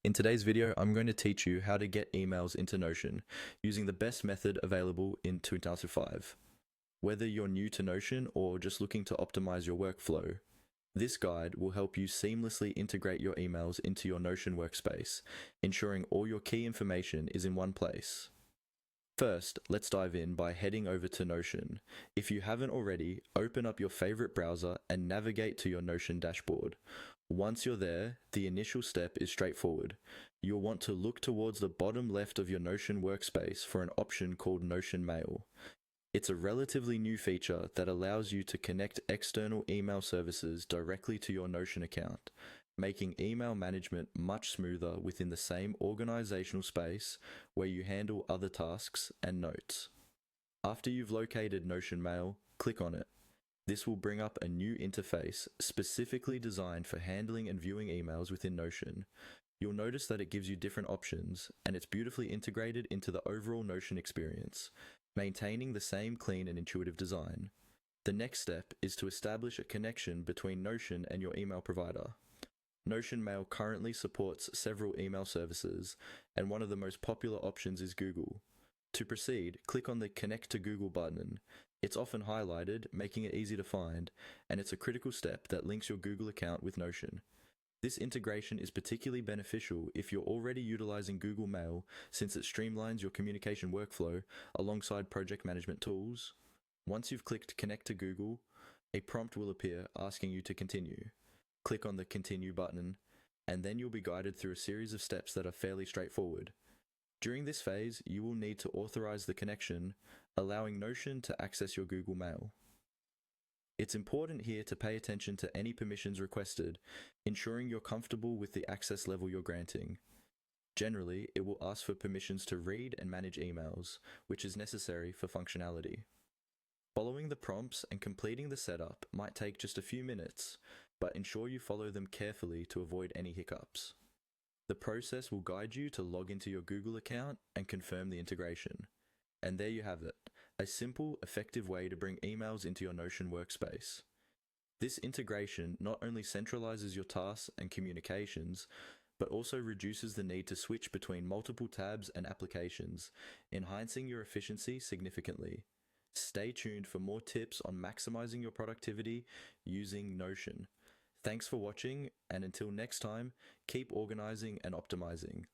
In today's video, I'm going to teach you how to get emails into Notion using the best method available in 2005. Whether you're new to Notion or just looking to optimize your workflow, this guide will help you seamlessly integrate your emails into your Notion workspace, ensuring all your key information is in one place. First, let's dive in by heading over to Notion. If you haven't already, open up your favorite browser and navigate to your Notion dashboard. Once you're there, the initial step is straightforward. You'll want to look towards the bottom left of your Notion workspace for an option called Notion Mail. It's a relatively new feature that allows you to connect external email services directly to your Notion account, making email management much smoother within the same organizational space where you handle other tasks and notes. After you've located Notion Mail, click on it. This will bring up a new interface specifically designed for handling and viewing emails within Notion. You'll notice that it gives you different options, and it's beautifully integrated into the overall Notion experience, maintaining the same clean and intuitive design. The next step is to establish a connection between Notion and your email provider. Notion Mail currently supports several email services, and one of the most popular options is Google. To proceed, click on the Connect to Google button. It's often highlighted, making it easy to find, and it's a critical step that links your Google account with Notion. This integration is particularly beneficial if you're already utilizing Google Mail, since it streamlines your communication workflow alongside project management tools. Once you've clicked Connect to Google, a prompt will appear asking you to continue. Click on the Continue button, and then you'll be guided through a series of steps that are fairly straightforward. During this phase, you will need to authorize the connection, allowing Notion to access your Google Mail. It's important here to pay attention to any permissions requested, ensuring you're comfortable with the access level you're granting. Generally, it will ask for permissions to read and manage emails, which is necessary for functionality. Following the prompts and completing the setup might take just a few minutes, but ensure you follow them carefully to avoid any hiccups. The process will guide you to log into your Google account and confirm the integration. And there you have it, a simple, effective way to bring emails into your Notion workspace. This integration not only centralizes your tasks and communications, but also reduces the need to switch between multiple tabs and applications, enhancing your efficiency significantly. Stay tuned for more tips on maximizing your productivity using Notion. Thanks for watching, and until next time, keep organizing and optimizing.